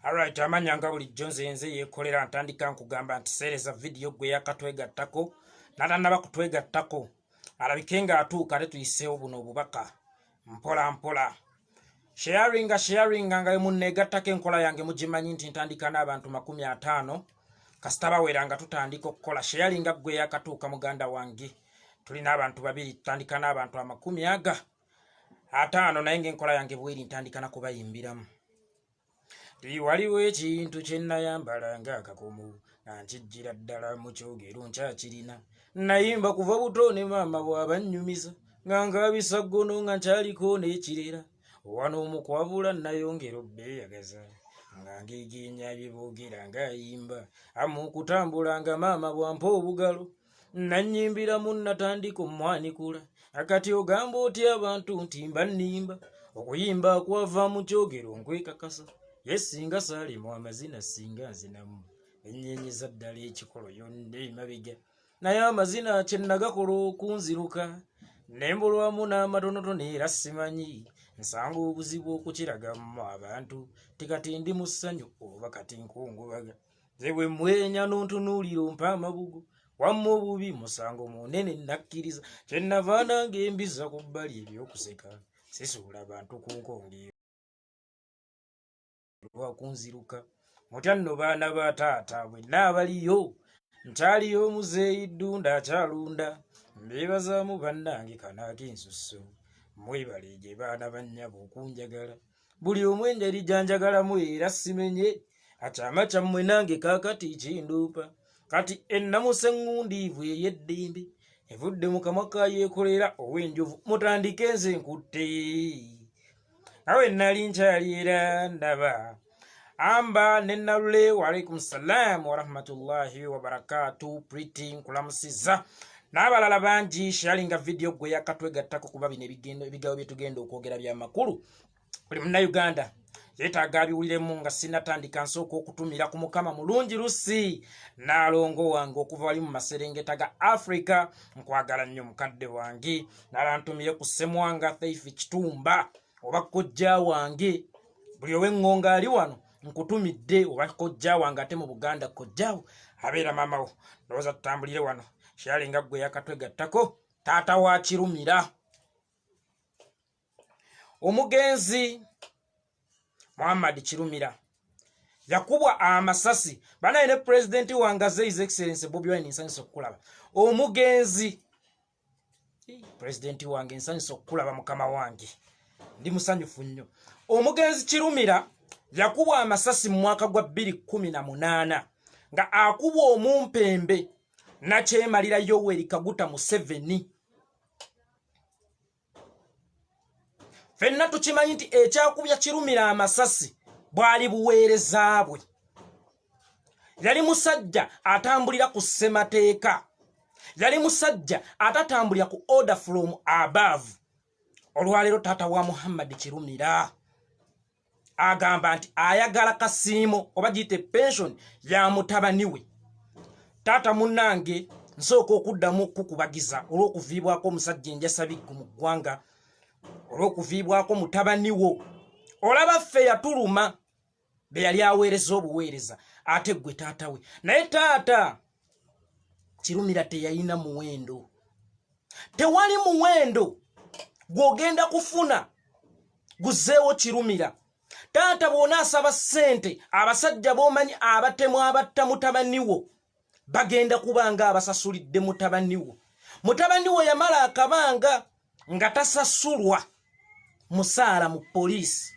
Alright, amanyanga buli Jones yenze yekolera ntandika nkugamba nti sereza video gwe yakatwegattako natannaba kutwegattako alabikenga atuuka tetuyise obuno obubaka mpola mpola sharing nga munnegattako enkola yange mugimanyi nti ntandika n'abantu 50 kasita baweranga tutandika okukola sharing gwe yakatuuka muganda wange tulina abantu babiri tutandika n'abantu 50 naye enkola yange bweri ntandika nakubayimbiramu waliwo ekintu kyennayambala ng'akakomo nkijjira ddala mu kyogero nkyakirina nayimba kuva buto ne maama bw'abannyumiza nga ngabisa ggono nga nkyaliko n'ekirera wano omukwavula nayongera obbeeyagaza nga ngeegeenya byeboogera ng'ayimba amukutambula nga maama bwampa obugalo nannyimbira munnatandika omwanikula akati ogamba otya abantu nti mbannimba okuyimba kwava mu kyogero nkwekakasa yesinga salimu amazina singa nzinamu ennyenyiza ddala ekikolo yonna emabega naye amazina kyennagakola okunziruka nembulwamu n'amatonotono era simanyi nsanga obuzibu okukiragamu abantu tikati ndi mu ssanyu oba kati nkungubaga ze bwe mwenya n'ontunuulira ompa amabugo wamma obubi musango munene nakkiriza kyennava nange embiza ku bbali ebyokuseka sisuula bantu ku nkonge lwakunziruka mutya nno baana ba taata bwenna abaliyo nkyaliyo omuzeeyi ddunda akyalunda mbeebazaamu bannange kanaako ensusso mwebaleege baana bannyabo okunjagala buli omu enjali gyanjagalamu era simenye akyama kyammwe nange kaakati kinduupa kati ennamusa eŋŋundiivu ey'eddembe evudde mu kamwa kayeekolera ow'enjovu mutandike nze nkutte awe nali nkyali era ndaba amba nenalule waalaikum salam warahmatullahi wabarakatu pretty nkulamusiza n'abalala bangi sharinga video gwe yakatwegattako kuba bino ebigawo byetugenda okwogera byamakulu buli munnayuganda yeetaaga abiwuliremu nga sinatandika nsooka okutumira ku mukama mulungi lusi n'alongo wange okuva wali mu maserengeta ga Africa nkwagala nnyo mukadde wange nalantumire ku Ssemwanga Faith Kitumba oba kojja wange buli owengonga ali wano nkutumidde oba kojja wange ate mu Buganda kojjawo abeera maamawo ndowooza tutambulire wano sharinga gwe yakatwegattako taata wa Kirumira omugenzi Muhammad Kirumira yakubwa amasasi banaye ne president wangaze His Excellency Bobi Wine nsanyusa okukulaba omugenzi president wange nsanyusa okukulaba mukama wange ndi musanyufu nnyo omugenzi Kirumira yakubwa amasasi mu mwaka gwa 2018 nga akubwa omumpembe na kyemalira Yoweri Kaguta Museveni fenna tukimanyi nti ekyakubya Kirumira amasasi bwali buweereza bwe yali musajja atambulira ku ssemateeka yali musajja atatambulira ku order from above olwaleero taata wa Muhammad Kirumira agamba nti ayagala kasiimo oba giyite pension ya mutabani we taata munnange nsooka okuddamu okukubagiza olw'okuviibwako omusajja enjasabiggu mu ggwanga olw'okuviibwako mutabani wo olaba ffe yatuluma be yali aweereza obuweereza ate ggwe taata we naye taata Kirumira teyalina muwendo tewali muwendo gw'ogenda kufuna guzeewo Kirumira taata bw'onaasaba ssente abasajja b'omanyi abatemu abatta mutabani wo bagenda kubanga abasasulidde mutabani wo yamala akabanga nga tasasulwa musaala mu poliisi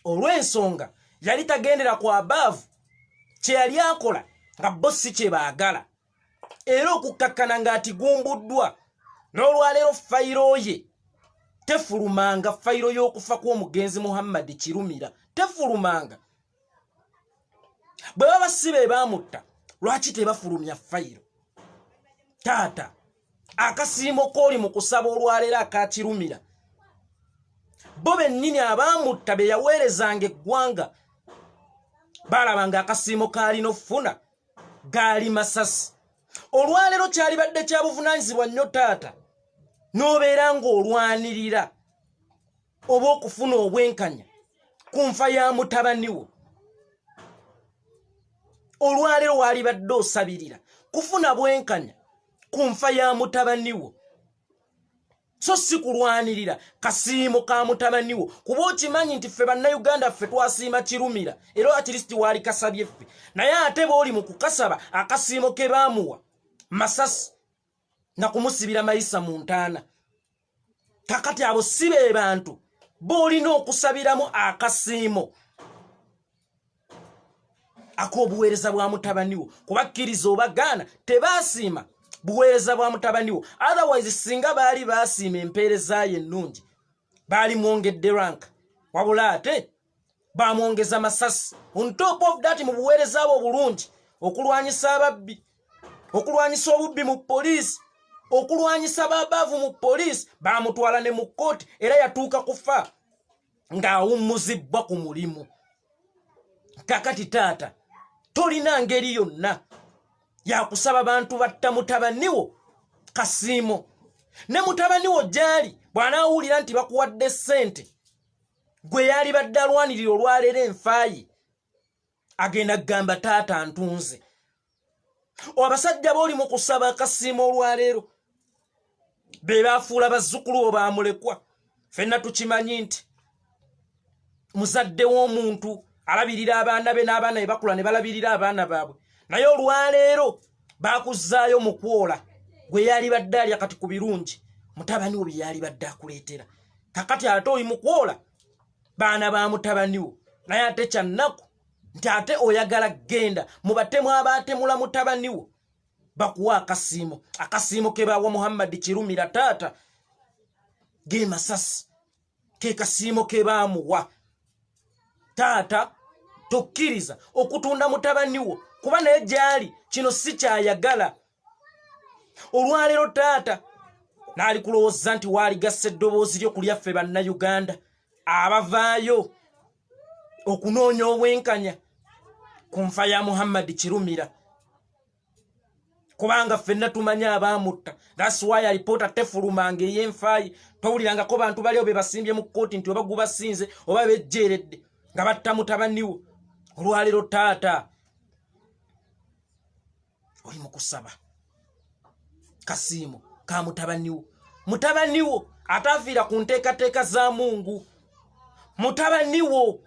olw'ensonga yali tagendera ku abaavu kye yali akola nga bossi kye baagala era okukkakkana ng'atigumbuddwa n'olwaleero fayiro ye tefulumanga fayiro y'okufa kw'omugenzi Muhammad Kirumira tefulumanga bwe baba si be baamutta lwaki tebafulumya fayiro taata akasiimo kooli mu kusaba olwaleero aka Kirumira bo bennyini abaamutta be yaweerezanga eggwanga baalabanga akasiimo kaalina okufuna gaali masasi olwaleero kyalibadde kya buvunaanyizibwa nnyo taata n'obeera ng'olwanirira oba okufuna obwenkanya kunfa ya mutabaniwo olwaleero wali badde osabirira kufuna bwenkanya kunfa ya mutabaniwo so si kulwanirira kasiimo ka mutabaniwo kuba okimanyi nti ffe bannayuganda ffe twasiima Kirumira era akiristi waali kasabye ffe naye ate booli mu kukasaba akasiimo ke baamuwa Masasi na kumusibira mayisa mu ntaana kakati abo si be bantu boolina okusabiramu akasiimo ak'obuweereza bwa mutabaniwo kubakkiriza obagaana tebaasiima buweereza bwa mutabaniwo otherwise singa baali baasiima empeereza ye ennungi baali mwongedde rank wabula ate baamwongeza Masasi on top of that mu buweereza bwo obulungi okulwanyisa ababbi okulwanyisa obubbi mu poliisi okulwanyisa babavu mu poliisi baamutwala ne mu kkooti era yatuuka kufa ng'awummuzibwa ku mulimu kakati taata tolina ngeri yonna yakusaba bantu batta mutabaniwo kasiimo ne mutabaniwo gyali bw'anaawulira nti bakuwadde ssente gwe yali badde alwanirira olwaleero enfaaye agenda kugamba taata ntunze abasajja booli mu kusaba akasiimo olwaleero be baafuula bazzukulu bo baamulekwa ffenna tukimanyi nti muzadde w'omuntu alabirira abaana be n'abaana be bakula ne balabirira abaana baabwe naye olwaleero baakuzzaayo mu kwola gwe yali badde alya kati ku birungi mutabaniwo bye yali badde akuleetera kakati ate oli mu kwola baana ba mutabaniwo naye ate kyannaku nti ate oyagala genda mu batemu abaatemula mutabaniwo bakuwa akasiimo ke baawa Muhammad Kirumira taata ge Masasi ke kasiimo ke baamuwa taata tokkiriza okutunda mutabaniwo kuba naye gyali kino si kyayagala olwaleero taata naali kulowooza nti waaligassa eddoboozi ly'okulyaffe bannayuganda abavaayo okunoonya obwenkanya ku nfa ya Muhammad Kirumira kubanga ffenna tumanyi abaamutta that's why alipoota tefulumanga ey'enfaayi towulirangako bantu baliyo be basimbye mu kkooti nti oba gubasinze oba bejjeeredde nga batta mutabaniwo olwaleero taata oli mu kusaba kasiimo ka mutabaniwo ataafiira ku nteekateeka za Mungu mutabaniwo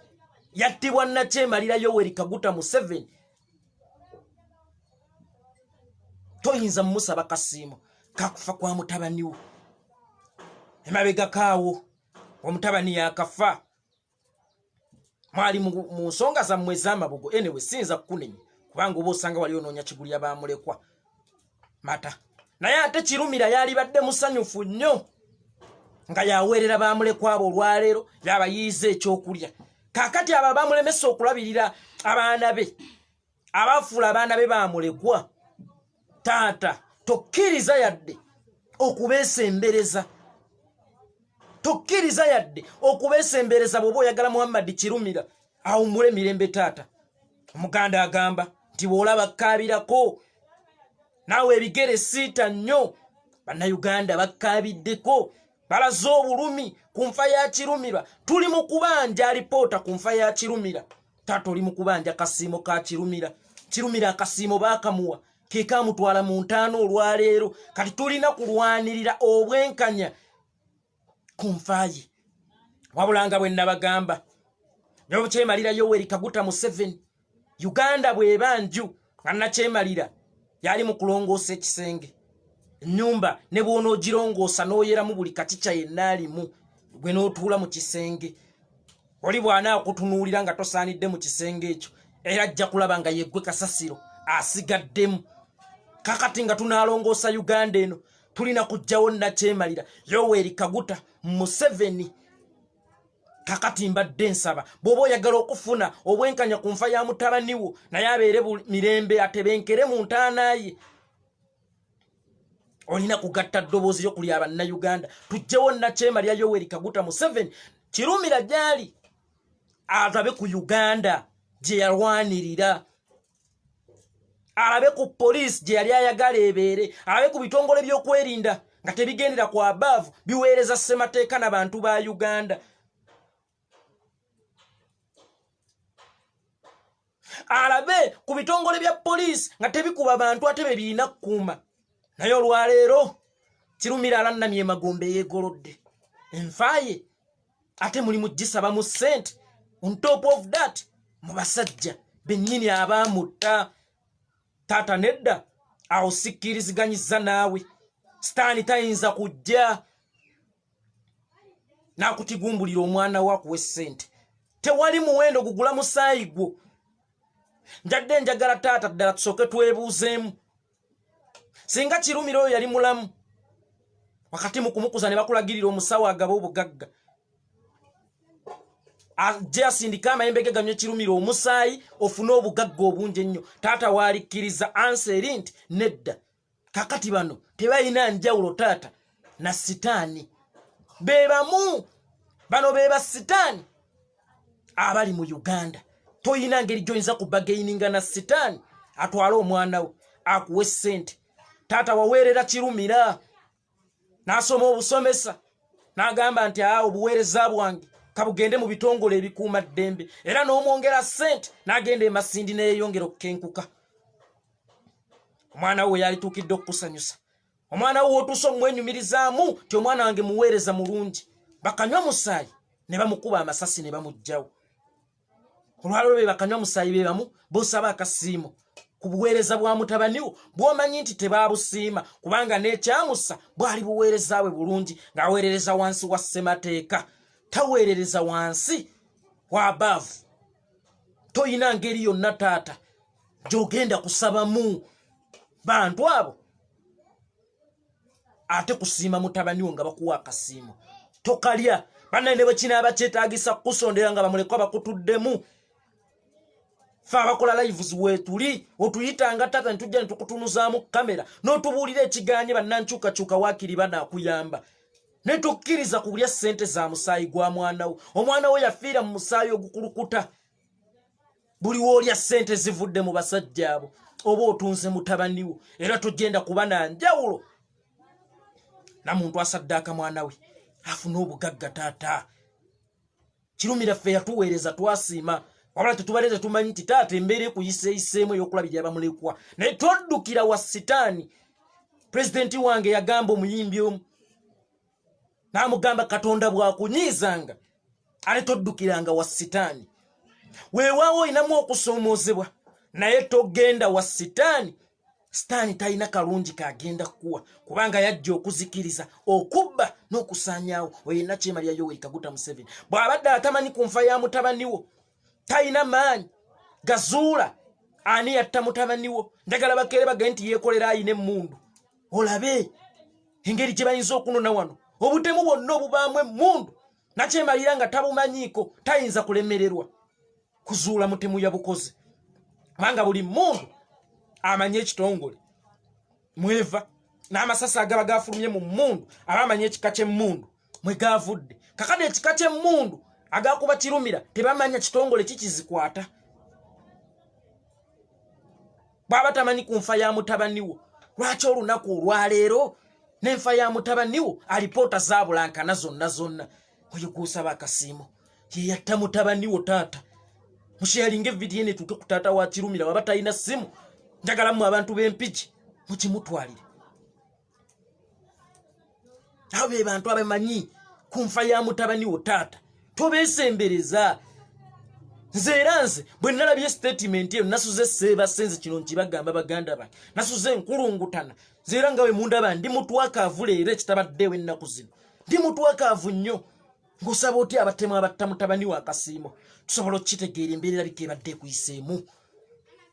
yattibwa Nakyemalira Yoweri Kaguta Museveni toyinza mumusaba kasiimo kakufa kwa mutabaniwo emabega kaawo omutabani yakafa mwali mu nsonga zammwe ez'amabugo anyway sinza kukunenya kubanga oba osanga wali onoonya kigulya baamulekwa mata naye ate Kirumira yali badde musanyufu nnyo nga yaweerera baamulekwa abo olwaleero yabayiiza ekyokulya kakati abo baamulemesa okulabirira abaana be abafuula abaana be baamulekwa taata tokkiriza yadde okubeesembereza bw'oba oyagala Muhammad Kirumira awummule mirembe taata omuganda agamba nti bw'olaba kkaabirako naawe ebigere siita nnyo bannayuganda bakkaabiddeko balaze obulumi ku nfa ya Kirumira tuli mu kubanja alipoota ku nfa ya Kirumira taata oli mu kubanja kasiimo ka Kirumira akasiimo baakamuwa ke kaamutwala mu ntaano olwaleero kati tulina kulwanirira obwenkanya ku nfa ye wabulanga bwe nabagamba Nakyemalira Yoweri Kaguta Museveni Uganda bw'eba nju nga Nakyemalira yali mu kulongoosa ekisenge ennyumba ne bw'onoogirongoosa n'oyeramu buli katica yenna alimu gwe n'otuula mu kisenge oli bw'anaakutunuulira nga tosaanidde mu kisenge ekyo era ajja kulaba nga yeggwe kasasiro asigaddemu kakati nga tunaalongoosa Uganda eno tulina kujjawo Nakyemalira Yoweri Kaguta Museveni kakati mbadde nsaba bw'oba oyagala okufuna obwenkanya ku nfa ya mutabaniwo naye abeere mirembe atebenkere mu ntaana ye olina kugatta ddoboozi ly'okulya bannayuganda tujjewo Nakyemalira Yoweri Kaguta Museveni Kirumira gyali alabe ku Uganda gye yalwanirira alabe ku poliisi gye yali ayagala ebeere alabe ku bitongole by'okwerinda nga tebigendera ku abaavu biweereza ssemateeka n'abantu ba Uganda alabe ku bitongole bya police nga tebikuba abantu ate bebiina kuuma naye olwaleero Kirumira alannamye emagombe yeegolodde enfaye ate mulimu gisaba mu sente on top of that mu basajja bennyini abamutta taata nedda awo sikkiriziganyizza naawe sitaani tayinza kujja n'akutigumbulira omwana wo akuwa essente tewali muwendo gugula musaayi gwo njadde njagala taata ddala tusooke twebuuzeemu singa Kirumira oyo yali mulamu wakati mu kumukuza ne bakulagirira omusawo agaba obugagga ajja asindika amayembe ge ganywe Kirumira omusaayi ofune obugagga obungi ennyo taata waalikkiriza answeri nti nedda kakati bano tebalina njawulo taata na sitaani bebamu bano beba sitaani abali mu Uganda toyina ngeri gy'oyinza kubagaininga na sitaani atwale omwana wo akuwe ssente taata waweerera Kirumira n'asoma obusomesa n'agamba nti obuweereza bwange kabugende mu bitongole ebikuuma ddembe era n'omwongera ssente n'agenda emasindi n'eyongera okukenkuka omwana we yalituukidde okukusanyusa omwana wo otuusa omwenyumirizaamu ti omwana wange muweereza mulungi bakanywa musaayi ne bamukuba amasasi ne bamuggyawo olwaliro be bakanywa musaayi be bamu bosaba akasiimo ku buweereza bwa mutabaniwo bw'omanyi nti tebaabusiima kubanga n'ekyamusa bwali buweereza bwe bulungi ng'aweerereza wansi wa ssemateeka taweerereza wansi wa abaavu toyina ngeri yonna taata gy'ogenda kusabamu bantu abo ate kusiima mutabaniwo nga bakuwa akasiimo tokalya bannane bwe kinaaba kyetaagisa kukusondera nga bamulekwa bakutuddemu fe abakola lives weetuli otuyitanga taata netujja netukutunuzaamu kamera n'otubuulira ekiganye bannankyukakyuka waakiri banaakuyamba ne tukkiriza kulya ssente za musaayi gwa mwana wo omwana wo yafiira mu musaayi ogukulukuta buli woolya ssente zivudde mu basajja abo oba otunze mutabaniwo era togenda kuba na njawulo na muntu asaddaaka mwana we afuna obugagga taata Kirumira ffe yatuweereza twasiima wabula tetubaleze tumanyi nti taata embeera ekuyiseeyiseemu ey'okulabirira bamulekwa naye toddukira wa sitaani pulezidenti wange yagamba omuyimbi omu n'amugamba Katonda bw'akunyiizanga ate toddukiranga wa sitaani weewaawo oyinamu okusoomoozebwa naye togenda wa sitaani sitaani talina kalungi kagenda kukuwa kubanga yajja okuzikiriza okubba n'okusaanyaawo oyina Kyemalira Yoweri Kaguta Museveni bw'abadde atamanyi ku nfa ya mutabaniwo talina maanyi gazuula ani yatta mutabaniwo njagala bakeere bagaye nti yeekolera ayina emmundu olabe engeri gye bayinza okunona wano obutemu bwonna obubaamu emmundu Nakyemalira nga tabumanyiiko tayinza kulemererwa kuzuula mutemu yabukoze kubanga buli mmundu amanye ekitongole mweva n'amasasi agaba gafulumye mu mmundu aba amanye ekika ky'emmundu mwe gaavudde kakati ekika ky'emmundu agakuba Kirumira tebamanya kitongole kikizikwata bw'aba tamanyi ku nfa ya mutabaniwo lwaki olunaku olwaleero n'enfa ya mutabaniwo alipoota zaabulankana zonna oyo gw'osaba akasiimo ye yatta mutabaniwo taata musharinga evidiyo netuuke ku taata wa Kirumira waba talina ssimu njagalamu abantu b'empiki mukimutwalire abo be bantu abamanyi ku nfa ya mutabaniwo taata tobeesembereza nze bwe nalabye statement eyo nasuze seebasenze kino nkibagamba baganda bange nasuze nkulungutana nze era nga we mundaba ndi mutwakaavu leero ekitabaddeewo ennaku zino ndi mutwakaavu nnyo ng'osaba oti abatemu abatta mutabaniwo akasiimo tusobola okukitegeera embeera bika ebadde ekuyiseemu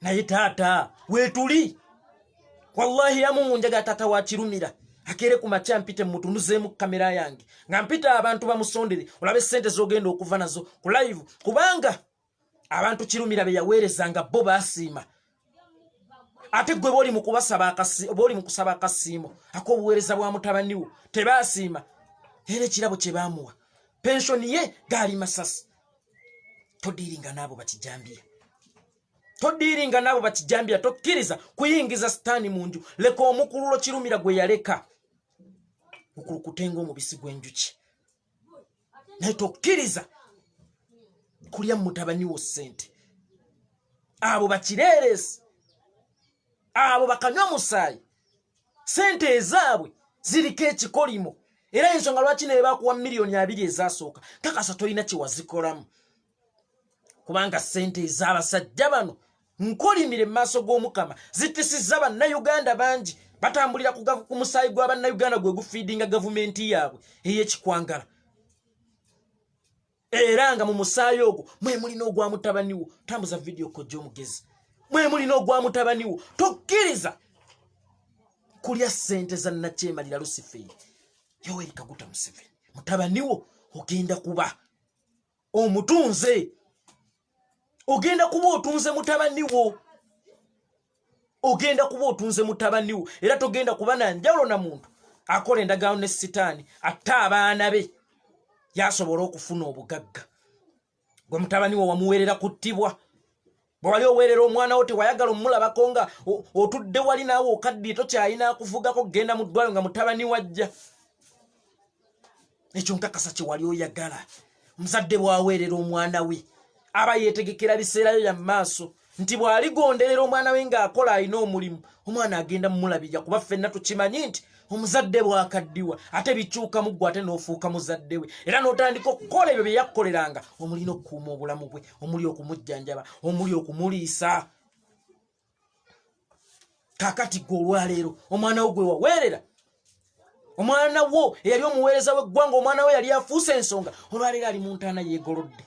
naye taata weetuli wallahi yamu njagala taata wa Kirumira akere ku makya mpite mutunuzeemu kamera yange nga mpita abantu bamusondere olabe ssente z'ogenda okuva nazo ku live kubanga abantu Kirumira be yaweerezanga bo baasiima ate gwe boli mu kusaba akasiimo ak'obuweereza bwa mutabaniwo tebaasiima era ekirabo kye baamuwa pensioni ye gaali masasi todiiringa n'abo bakijambira tokkiriza kuyingiza sitaani mu nju leka omukululo Kirumira gwe yaleka okulukutenga omubisi gw'enjuki naye tokkiriza kulya mutabaniwo ssente abo bakireresi abo bakanywa musaayi sente ezaabwe ziriko ekikolimo era ensonga lwaki ne bakuwa miliyoni 2 ezasooka kakasa tolina kiwazikolamu kubanga sente ez'abasajja bano nkolimire mu maaso g'omukama zitisizza bannayuganda bangi batambulira ku musaayi gw'abannayuganda gwe gufiidinga gavumenti yaabwe ey'ekikwangala era nga mu musaayi ogwo mwe mulina ogwa mutabaniwo tambuza vidiyo kojja omugezi mwe mulina ogwa mutabaniwo tokkiriza kulya sente za Nakyemalira Luciferi Yoweri Kaguta Museveni mutabaniwo ogenda kuba omutunze ogenda kuba otunze mutabaniwo ogenda kuba otunze mutabaniwo era togenda kuba na njawulo na muntu akola endagaano ne sitaani atta abaana be yasobola okufuna obugagga gwe mutabaniwo wamuweerera kuttibwa bwe wali oweerera omwana wo tewayagala omulabako nga otudde wali naawe okaddiye tokyalina akuvugako genda mu ddwaliro nga mutabani wajja ekyo nkakasa kye wali oyagala muzadde bwaweerera omwana we aba yeetegekera biseerayo ya maaso nti bw'aligonderera omwana we ng'akola alina omulimu omwana agenda mumulabirira kuba ffenna tukimanyi nti omuzadde bw'akaddiwa ate bikyuka mu ggwe ate n'ofuuka muzadde we era n'otandika okukola ebyo bye yakkoleranga omulina okukuuma obulamu bwe omuli okumujjanjaba omuli okumuliisa kaakati gwe olwaleero omwana wo gwe waweerera omwana wo eyali omuweereza w'eggwanga omwana we yali afuuse ensonga olwaleero ali mu ntaana yeegolodde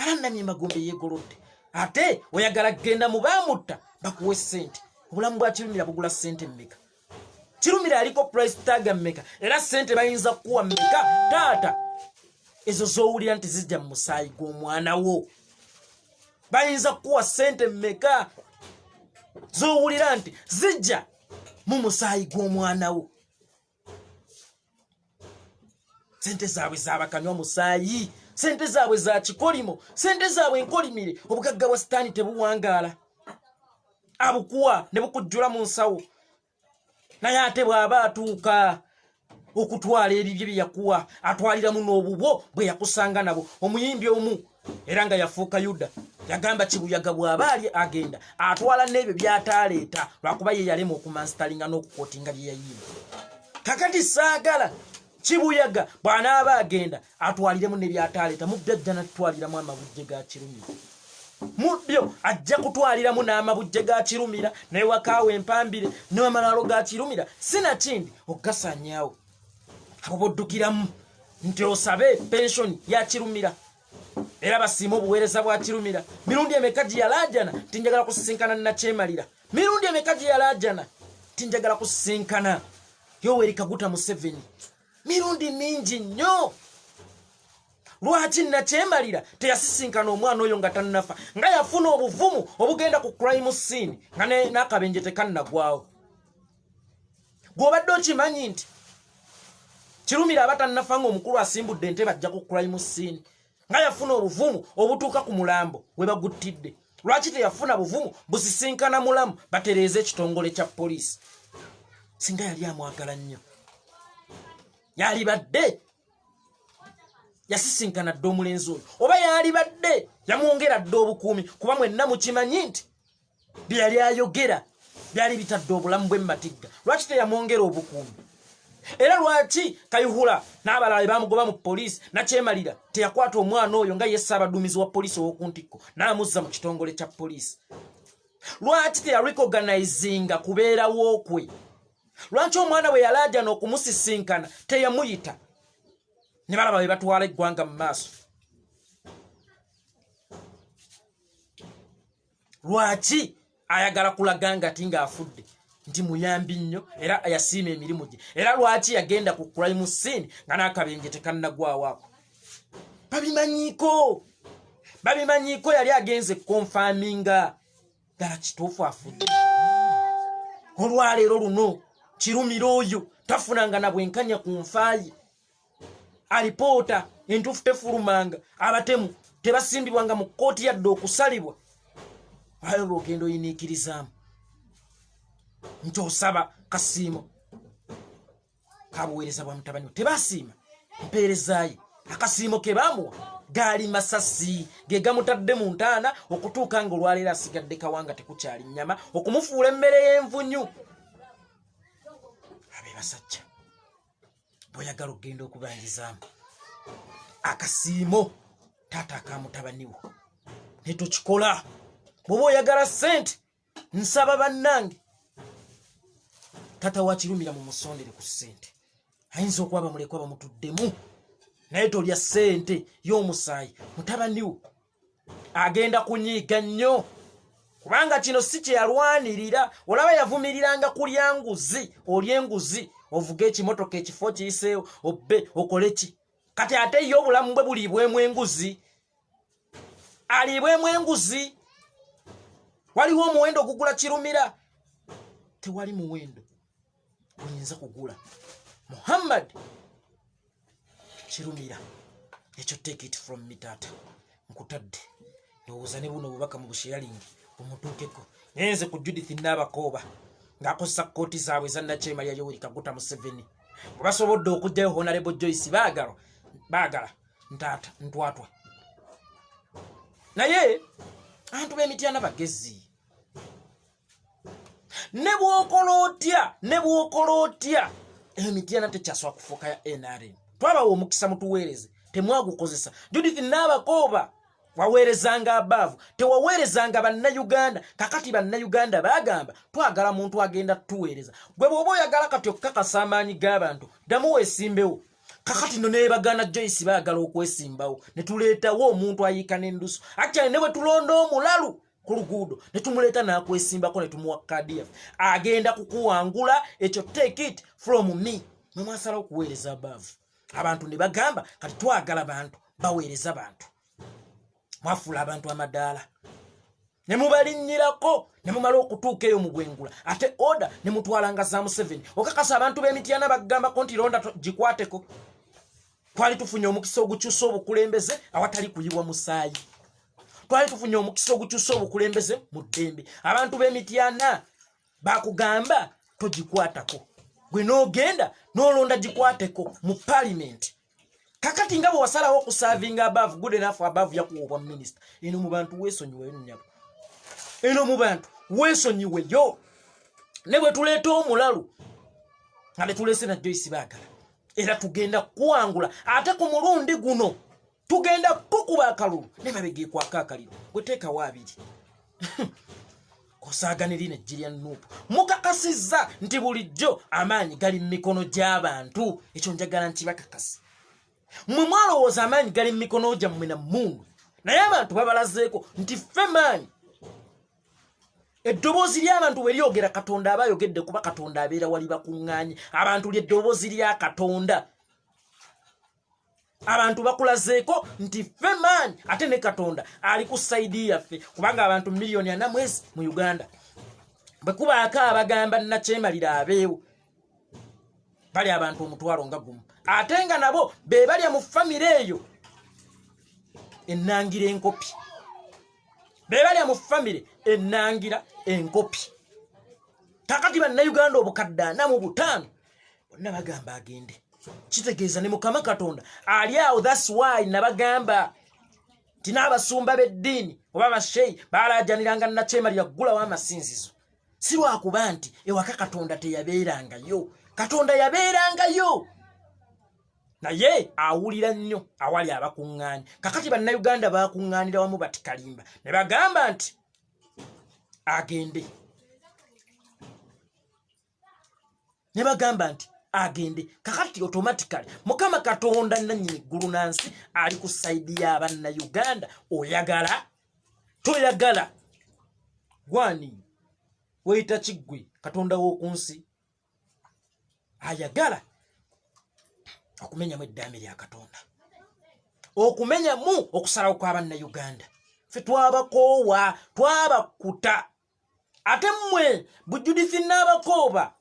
alannamye magombe yeegolodde ate oyagala kgenda mu baamutta bakuwe ssente obulamu bwa Kirumira bugula ssente mmeka Kirumira aliko price tag mmeka era ssente bayinza kuwa mmeka taata ezo z'owulira nti zijja mu musaayi gw'omwana wo bayinza kuwa ssente mmeka z'owulira nti zijja mu musaayi gw'omwana wo sente zaabwe zaabakanywa musaayi sente zaabwe za kikolimo sente zaabwe nkolimire obugagga bwa sitaani tebuwangaala abukuwa ne bukujjula mu nsawo naye ate bw'aba atuuka okutwala ebibye bye yakuwa atwaliramu n'obubwo bwe yakusanga nabo omuyimbi omu era nga yafuuka Yuda yagamba Kibuyaga bw'aba ali agenda atwala n'ebyo by'ataaleeta lwakuba ye yalema okumansitalinga n'okukootinga bye yayimba kakati saagala Kibuyaga bw'anaaba agenda atwaliremu ne by'ataaleeta mu byo ajja natwaliramu amabujje ga Kirumira mu byo ajja kutwaliramu n'amabujje ga Kirumira n'ewakaawe empambire n'amalalo ga Kirumira sinakindi okugasanyaawo abo boddukiramu nti osabe pensioni ya Kirumira era basiima obuweereza bwa Kirumira mirundi emeka gye yalaajana tinjagala kusisinkana Nakyemalira mirundi emeka gye yalaajana tinjagala kusisinkana Yoweri Kaguta Museveni mirundi mingi nnyo lwaki Nakyemalira teyasisinkana omwana oyo nga tannafa nga yafuna obuvumu obugenda ku crime scene nga n'akabenje tekannagwawo gw'obadde okimanyi nti Kirumira abatannafa ng'omukulu asimbudde entebe ajja ku crime scene nga yafuna obuvumu obutuuka ku mulambo we baguttidde lwaki teyafuna buvumu busisinkana mulamu batereeza ekitongole kya poliisi singa yali amwagala nnyo yali badde yasisinkana dde omulenzi oyo oba yali badde yamwongera dde obukuumi kuba mwenna mukimanyi nti bye yali ayogera byali bitadde obulamu bwe matigga lwaki teyamwongera obukuumi era lwaki Kayihura n'abalala bamugoba mu poliisi Nakyemalira teyakwata omwana oyo nga ye Ssaabaduumizi wa poliisi ow'okuntikko n'amuzza mu kitongole kya poliisi lwaki teyarecognizinga kubeerawo kwe lwaki omwana we yalaajana okumusisinkana teyamuyita ne balaba be batwala eggwanga mu maaso lwaki ayagala kulaga nga ati ng'afudde nti muyambi nnyo era yasiima emirimu gye era lwaki yagenda ku crime scene nga n'akabenje tekannagwawaako babimanyiiko yali agenze konfaminga ddala kituufu afudde olwaleero luno Kirumira oyo tafunanga na bwenkanya ku nfaayi alipoota entuufu tefulumanga abatemu tebasimbibwanga mu kkooti yadde okusalibwa ayo bw'ogenda oyiniikirizaamu nti osaba kasiimo kabuweereza bwa mutabani we tebasiima mpeerezaaye akasiimo ke baamuwa gaali masasi ge gamutadde mu ntaana okutuuka nga olwaleero asigadde kawanga tekukyali nnyama okumufuula emmere y'envunyu. Abe basajja bw'oyagala okugenda okubanjizaamu akasiimo taata akamutabaniwo ne tokikola. Bw'oba oyagala ssente nsaba bannange tata wakirumira mu musondere ku ssente. Ayinza okuba bamulekwa bamutuddemu naye tolya ssente y'omusaayi. Mutabaniwo agenda kunyiiga nnyo kubanga kino si kye yalwanirira. Olaba yavumiriranga kulya nguzi, olya enguzi ovuga ekimotoka ekifo kiyiseewo obbe okole ki. Kati ate ye obulamu bwe buliibwemu enguzi, aliibwemu enguzi. Waliwo omuwendo ogugula kirumira? Tewali muwendo oyinza kugula Muhammad kirumira. Ekyo take it from me taata nkutadde. Ndowooza ne buno bubaka mu busharing bumutuukeko. Nyenze ku Judith Nabakooba ng'akozesa kkooti zaabwe za Nakyema Yoweri Kaguta Museveni. Bwe basobodde okugyayo Honorable Joyce baagala ntaata ntwatwa. Naye abantu b'Emityana bagezi. Ne bw'okola otya Emityana tekyasobola kufuuka ya NRM. Twabawa omukisa mutuweereze temwagukozesa. Judith Nabakooba waweerezanga abaavu tewaweerezanga bannayuganda. Kakati bannayuganda bagamba twagala muntu agenda tuweereza. Gwe bw'oba oyagala kati okukakasa amaanyi g'abantu ddamu weesimbewo. Kakati no nebagana Joyce baagala okwesimbawo ne tuleetawo omuntu ayiika n'endusu. Akyali ne bwe tulonda omulalu ku luguudo ne tumuleeta n'akwesimbako ne tumuwa kaadi yaffe agenda kukuwangula. Ekyo take it from me. Mwe mwasalawo okuweereza abaavu. Abantu ne bagamba kati twagala bantu baweereza bantu. Mwafuula abantu amadaala ne mubalinnyirako ne mumala okutuuka eyo mu Bwengula ate oda ne mutwalanga za Museveni. Okakasa abantu b'Emityana bagambako nti londa gikwateko. Twali tufunye omukisa ogukyusa obukulembeze awatali kuyiwa musaayi. Twali tufunye omukisa ogukyusa obukulembeze mu ddembe. Abantu b'Emityana bakugamba togikwatako. Gwe n'ogenda n'olonda gikwateko mu parliament. Kakati nga bwe wasalawo okusavinga above good enough above yakuwa minister. Eno mu bantu weesonyiwe nnyabo. Eno mu bantu weesonyiwe yo. Ne bwe tuleeta omulalu nga ne tulese na Joyce baagala. Era tugenda kuwangula ate ku mulundi guno tugenda kukuba akalulu ne babegeekwako akaliro. Gwe teekawo abiri. Osaaganiri ne Jillian Nuupu mukakasizza nti bulijjo amaanyi gali mu mikono gy'abantu. Ekyo njagala nti bakakasi. Mwe mwalowooza amaanyi gali mu mikono gyammwe na mmundu naye abantu babalazeeko nti ffe maanyi. Eddoboozi ly'abantu bwe lyogera Katonda aba ayogedde kuba Katonda abeera wali bakuŋŋaanye. Abantu ly'eddoboozi lya Katonda. Abantu bakulazeeko nti ffe maanyi ate ne Katonda ali ku sayidi yaffe kubanga abantu miliyoni 4 mwezi mu Uganda. Bwe kubaako abagamba Nakyemalira abeewo bali abantu omutwalo nga gumu ate nga nabo be balya mu famire eyo ennangira enkopi. Be balya mu famire ennangira enkopi. Kakati bannayuganda obukadde 45 bonna bagamba agende. Kitegeeza ne Mukama Katonda ali awo. That's why nabagamba nti n'abasumba b'eddiini oba abasheyi baalaajaniranga Nakyemalira ggulawo amasinzizo. Si lwakuba nti ewaka Katonda teyabeerangayo. Katonda yabeerangayo naye awulira nnyo awali abakuŋŋaanye. Kakati bannayuganda bakuŋŋaanira wamu bati kalimba ne bagamba nti agende. Ne bagamba nti agende. Kakati automatically Mukama Katonda nannyini ggulu nansi ali ku sayidi y'abannayuganda. Oyagala toyagala gwani weyita kiggwe Katonda w'oku nsi ayagala okumenyamu eddaame lya Katonda, okumenyamu okusalawo kw'abannayuganda. Ffe twabakoowa twabakuta ate mmwe Judith Nabakooba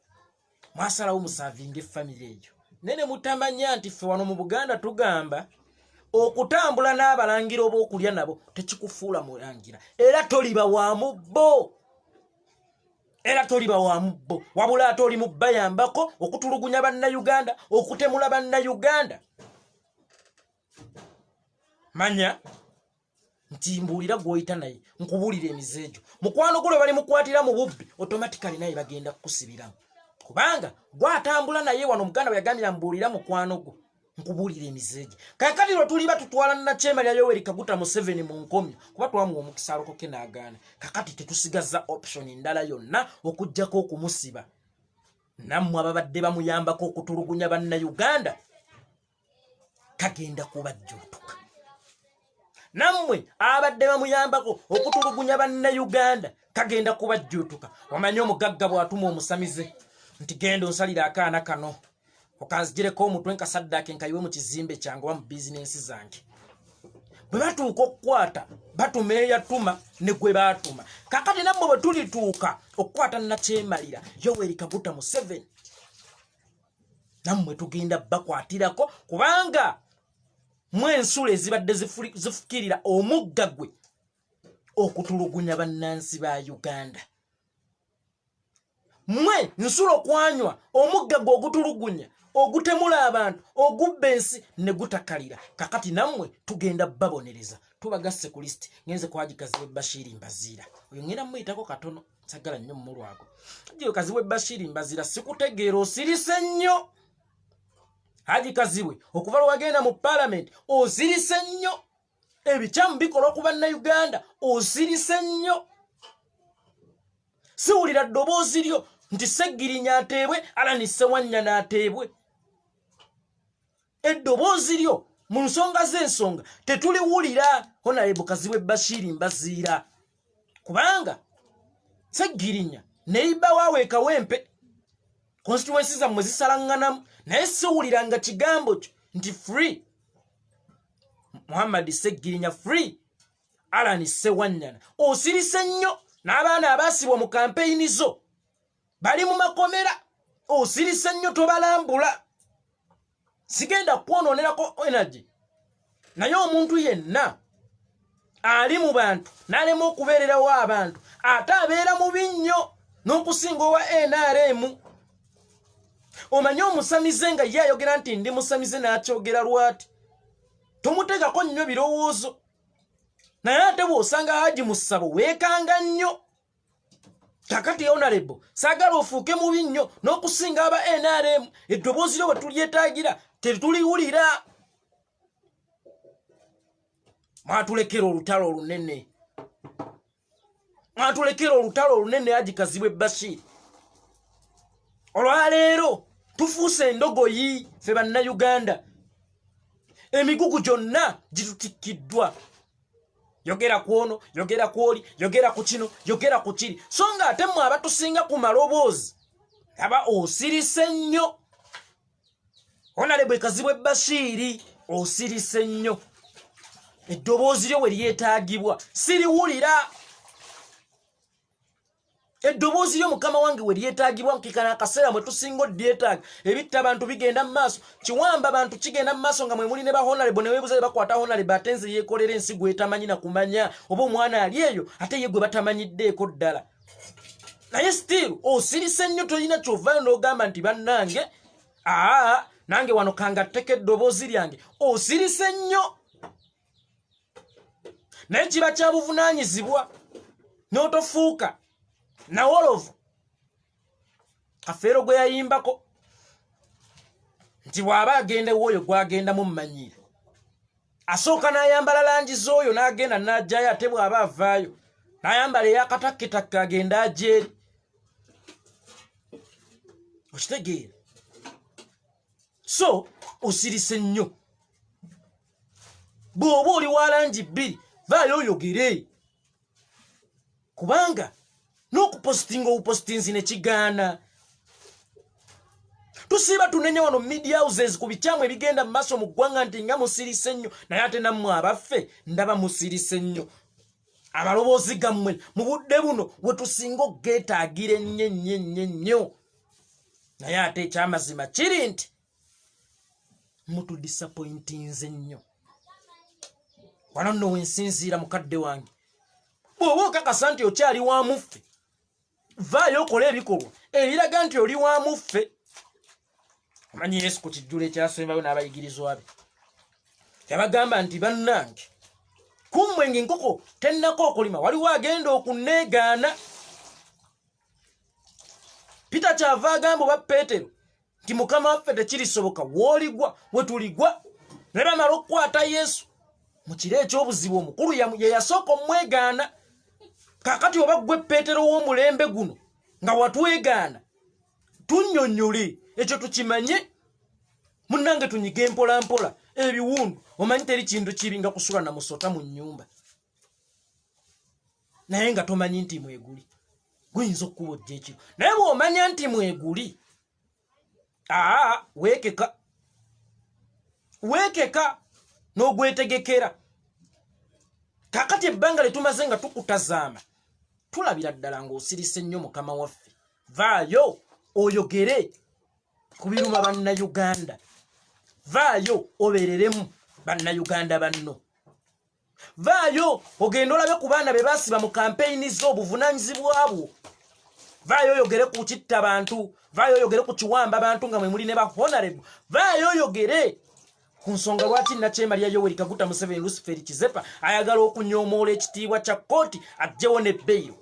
mwasalawo musaavinga effamire eyo. Nene mutamanya nti ffe wano mu Buganda tugamba okutambula n'abalangira oba okulya nabo tekikufuula mulangira. Era toliba wa mubbo. Wabula ate oli mubbayambako okutulugunya bannayuganda, okutemula bannayuganda. manya ntimbulira gwoyita naye nkubulira emizejo mukwano gulo bali mukwatira mu bubbi automatically naye bagenda kusibiramu kubanga gwatambula naye wano muganda yagambira mbulira mukwano gwo nkubulira emizejo kakati lo tuli batutwala na chema lya Yoweri Kaguta Museveni mu nkomyo kuba twamu omukisalo ko kenagana kakati tetusigaza option ndala yonna okujjako okumusiba namwe ababadde bamuyambako okutulugunya banna Uganda kagenda kubajjutuka namwe abadde bamuyambako okutulugunya banna Uganda kagenda kubajjutuka wamanyo omugagga bwatuma omusamize nti genda onsalira akaana kano okanzigireko omutwe nkasaddake nkayiwe mu kizimbe kyange wa mu bizinensi zange bwe batuuka okukwata batuma eyatuma ne gwe baatuma kakati namwe bwe tulituuka okukwata nakyemalira Yoweri Kaguta Museveni namwe tugenda bakwatirako kubanga mwe ensule ezibadde zifukirira omugga gwe okutulugunya bannansi ba Uganda mwe nsulo kwanywa omugga gwe ogutulugunya ogutemula abantu ogubba ensi ne gutakalira kakati namwe tugenda babonereza tubagasse ku list ngenze kwaji Kaziwe Bashiri Mbazira oyo ngenda muyitako katono sagala nnyo mulwako ajiyo Kaziwe Bashiri Mbazira sikutegeera osirise nnyo Haji Kaziwe okuva lwagenda mu parliament osirise nnyo ebikyamu bikola ku banna Uganda osirise nnyo siwulira ddoboozi lyo nti Seggirinya ateebwe Alani Ssewanya n'ateebwe eddoboozi lyo mu nsonga z'ensonga tetuliwulira Honorable Kaziwe Bashiri Mbazira kubanga Seggirinya neiba waweeka wempe constituency zammwe zisalaŋŋanamu naye siwulira nga kigambo kyo nti free Muhammad Seggirinya free Alani Ssewanya osirise nnyo n'abaana abaasibwa mu kampeyini zo bali mu makomera osirise nnyo tobalambula sigenda kwononerako energy naye omuntu yenna ali mu bantu n'alema okubeererawo abantu ate abeera mubi nnyo n'okusinga owa NRM omanye omusamize nga ye ayogera nti ndi musamize n'akyogera lwati tomutegako nnyo birowoozo naye ate bw'osanga Haji Musabo weekanga nnyo kakati Honorable saagala ofuuke mubi nnyo n'okusinga aba NRM eddoboozi lyo bwe tulyetaagira tetuliwulira mwatulekera olutalo olunene Haji Kaziwe Bashiri olwaleero tufuuse endogoyi ffe banna Uganda emigugu gyonna gitutikiddwa yogera ku ono yogera ku oli yogera ku kino yogera ku kiri so nga ate mmwe abatusinga ku maloboozi aba osirise nnyo Honorable Kaziwe Bashiri osirise nnyo eddoboozi lyo we lyetaagibwa siriwulira eddoboozi lyo mukama wange we lyetaagibwa nkikana akaseera mwe tusinga odyetaaga ebitta abantu bigenda mu maaso kiwamba abantu kigenda mu maaso nga mwe muli ne ba Honorable ne weebuza bakwata Honorable atenze yeekolera ensi gwe etamanyi na kumanya oba omwana ali eyo ate ye gwe batamanyiddeeko ddala naye still osirise nnyo tolina kyovaayo n'ogamba nti bannange nange wano kangatteko eddoboozi lyange osirise nnyo naye kiba kya buvunaanyizibwa n'otofuuka nawolovu Kafeero gwe yayimbako nti bw'aba agenda oyo gwagenda mummanyiira asooka n'ayambala langi z'oyo n'agenda n'ajjayo ate bw'aba avaayo n'ayambala ey'akatakketakke agenda ajeeri okitegeera so osirise nnyo bw'oba oli wa langi bbiri vaayo oyogere kubanga n'okupositinga obupositinzi ne kigaana tusiiba tunenya wano media houses ku bikyamu ebigenda mu maaso mu ggwanga nti nga musirise nnyo naye ate nammwe abaffe ndaba musirise nnyo amaloboozi gammwe mu budde buno we tusinga okugeetaagira ennyo naye ate ekyamazima kiri nti mutudisappointinze nnyo wano nno wensinziira mukadde wange bw'oba okakasa nti okyali wa muffe vaayo okola ebikolwa ebiraga nti oli wa muffe amanyi Yesu ku kijjulo ekyasembayo n'abayigirizwa be yabagamba nti bannange kummwe ng'enkoko tennako okulima waliwo agenda okuneegaana. Peter kyava agamba oba Peetero nti mukama waffe tekirisoboka w'oligwa we tuligwa. Ne bamala okukwata Yesu mu kiro eky'obuzibu omukulu ye yasooka omwegaana. Kaakati oba ggwe Peetero w'omulembe guno nga watwegaana tunnyonnyole ekyo tukimanye. Munnange tunyige mpola mpola ebiwundu omanyi teri kintu kibi nga kusula na musota mu nnyumba naye nga tomanyi nti mweguli guyinza okuba ojja ekiro naye bw'omanya nti mweguli weekeka n'ogwetegekera. Kaakati ebbanga lye tumaze nga tukutazaama tulabira ddala ng'osirise nnyo mukama waffe. Vaayo oyogere ku biruma bannayuganda. Vaayo obeereremu bannayuganda banno. Vaayo ogenda olabe ku baana be baasiba mu kampeyini z'obuvunaanyizibwa bwo. Vaayo oyogere ku kitta bantu. Vaayo oyogere ku kiwamba bantu nga mwe muli ne ba honorable. Vaayo oyogere ku nsonga lwaki Nakyemalya Yoweri Kaguta Museveni Luciferi Kizepa ayagala okunyoomoola ekitiibwa kya kkooti aggyewo ne bbeeyo.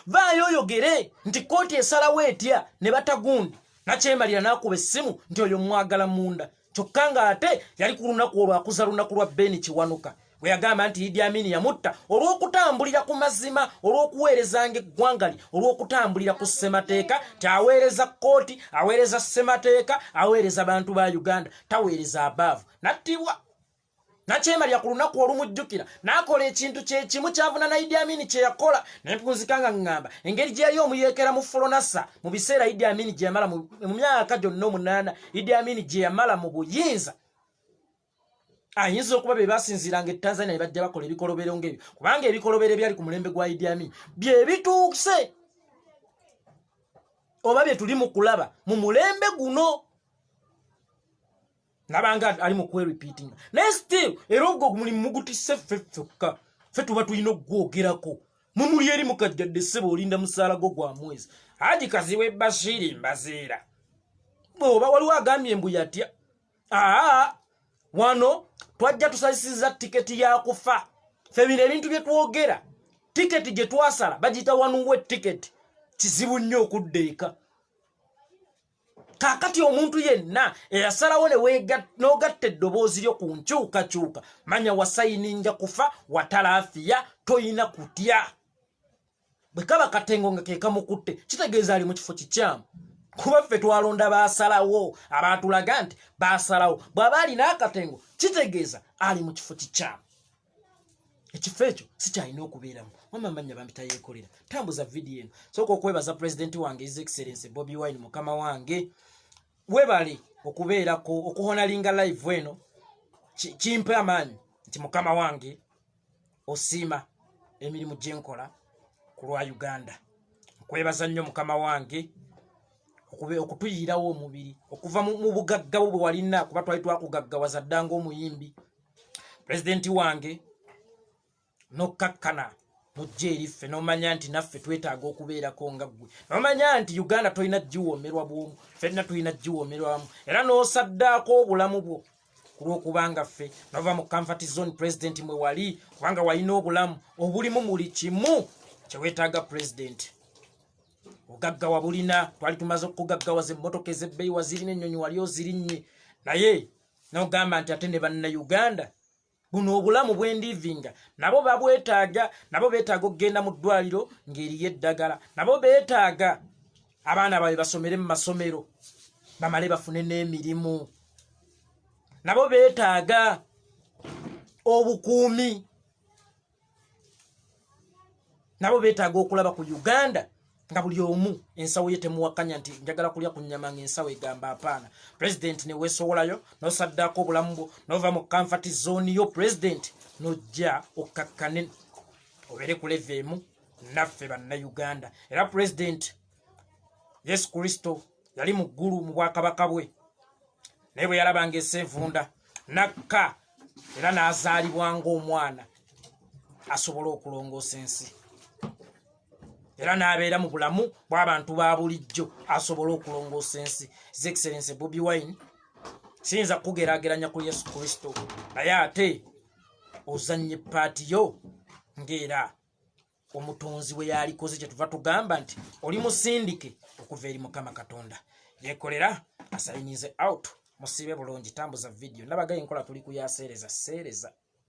Vaayo oyogere nti kkooti esalawo etya ne batagundi Nakyemalya n'akuba essimu nti oyo mwagala munda. Kyokka ng'ate yali ku lunaku olwo akuza lunaku lwa Beni Kiwanuka bwe yagamba nti Idi Amin yamutta olw'okutambulira ku mazima, olw'okuweerezanga eggwanga lye, olw'okutambulira ku ssemateeka. Taweereza kkooti, aweereza ssemateeka, aweereza bantu ba Uganda, taweereza abaavu. Nattibwa. Nakyemalya ku lunaku olumujjukira n'akola ekintu kye kimu kyavuna na Idi Amin kye yakola. Nempunzika nga ngamba engeri gye yali omuyeekera mu Folonasa mu biseera Idi Amin gye yamala mu myaka gyonna 8 Idi Amin gye yamala mu buyinza. Ayinza okuba be basinziranga e Tanzania ne bajja bakola ebikolobero ng'ebyo kubanga ebikolobero byali ku mulembe gwa Idi Amin bye bituuse oba bye tuli mu kulaba mu mulembe guno. Nabanga ali mu kwerepeating. Naye still era ogwo mulimu mugutisse ffe ffekka. Ffe tuba tulina okugwogerako. Mumuli eri mukajjadde ssebo olinda musaala gwo gwa mwezi. Haji Kaziwe Bashiri Mbaziira. Oba waliwo agambye embu yatya. Wano twajja tusalisizza tiketi ya kufa. Ffe bino ebintu bye twogera. Tiketi gye twasala bagiyita wanuwe tiketi. Kizibu nnyo okudda eka. Kaakati omuntu yenna eyasalawo n'ogatta eddoboozi lyo ku nkyukakyuka manya wasayininga kufa watalaafiya toyina kutya. Bwe kaba katengo nga ke kamukutte kitegeeza ali mu kifo kikyamu. Kuba ffe twalonda baasalawo abaatulaga nti baasalawo. Bw'aba alina akatengo kitegeeza ali mu kifo kikyamu. Ekifo ekyo si kyalina okubeeramu. Wamamanya bambita yeekolera. Tambuza vidiyo eno. Sooka okwebaza Pulezidenti wange His Excellency Bobi Wine mukama wange. Webali okubeerako okuhonalinga live eno kimpe amaanyi nti mukama wange osiima emirimu gye nkola ku lwa Uganda. Nkwebaza nnyo mukama wange okutuyiirawo omubiri okuva mu bugagga bwe walina kuba twali twakugaggawaza ddanga omuyimbi. Pulezidenti wange n'okkakkana n'ojja eriffe n'omanya nti naffe twetaaga okubeerako nga ggwe. N'omanya nti Uganda tolina giwoomerwa bw'omu, ffenna tulina giwoomerwamu era n'osaddaako obulamu bwo ku lw'okubanga ffe nova mu comfort zone Pulezidenti mwe wali kubanga walina obulamu obulimu muli kimu kye weetaaga Pulezidenti. Ogaggawa bulina twali tumaze okugaggawaza emmotoka ez'ebbeeyi wazirina ennyonyi wali ozirinnye naye n'ogamba nti ate ne bannayuganda buno obulamu bwendivinga nabo babwetaaga. Nabo beetaaga okugenda mu ddwaliro ng'eriyo eddagala. Nabo beetaaga abaana baabwe basomere mu masomero bamale bafune n'emirimu. Nabo beetaaga obukuumi. Nabo beetaaga okulaba ku Uganda nga buli omu ensawo ye temuwakanya nti njagala kulya ku nnyama ng'ensawo egamba apaana. Pulezidenti ne weesowolayo n'osaddaako obulamu bwo n'ova mu comfort zone yo Pulezidenti n'ojja okkakkane obeere ku leve emu naffe bannayuganda. Era Pulezidenti Yesu Kristo yali mu ggulu mu bwakabaka bwe naye bwe yalabanga essenvunda nakka era n'azaalibwa ng'omwana asobole okulongoosa ensi. Era n'abeera mu bulamu bw'abantu ba bulijjo asobole okulongoosa ensi. His Excellency Bobi Wine siyinza kugeraageranya ku Yesu Kristo naye ate ozanye paati yo ng'era omutonzi we yalikoze kyetuva tugamba nti oli musindike okuva eri Mukama Katonda yekolera asayinize out musibe bulungi tambuza video nabagaye nkola tuli kuyaseereza